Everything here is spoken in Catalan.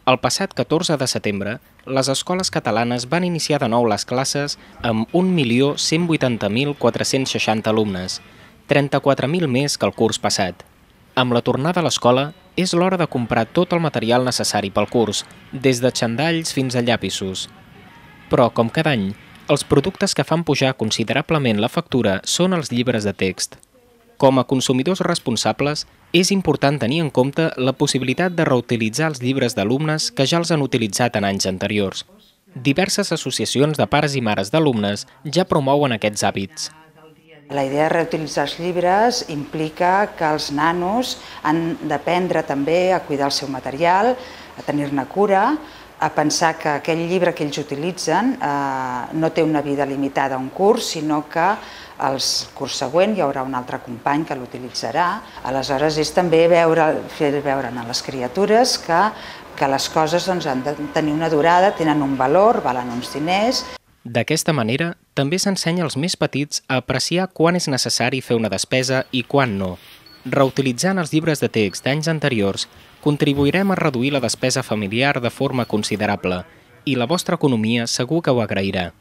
El passat 14 de setembre, les escoles catalanes van iniciar de nou les classes amb 1.180.460 alumnes, 34.000 més que el curs passat. Amb la tornada a l'escola, és l'hora de comprar tot el material necessari pel curs, des de xandalls fins a llapissos. Però, com cada any, els productes que fan pujar considerablement la factura són els llibres de text. Com a consumidors responsables, és important tenir en compte la possibilitat de reutilitzar els llibres d'alumnes que ja els han utilitzat en anys anteriors. Diverses associacions de pares i mares d'alumnes ja promouen aquests hàbits. La idea de reutilitzar els llibres implica que els nanos han d'aprendre també a cuidar el seu material, a tenir-ne cura, a pensar que aquell llibre que ells utilitzen no té una vida limitada a un curs, sinó que el curs següent hi haurà un altre company que l'utilitzarà. Aleshores és també fer veure a les criatures que les coses han de tenir una durada, tenen un valor, valen uns diners. D'aquesta manera, també s'ensenya als més petits a apreciar quan és necessari fer una despesa i quan no. Reutilitzant els llibres de text d'anys anteriors, contribuirem a reduir la despesa familiar de forma considerable i la vostra economia segur que ho agrairà.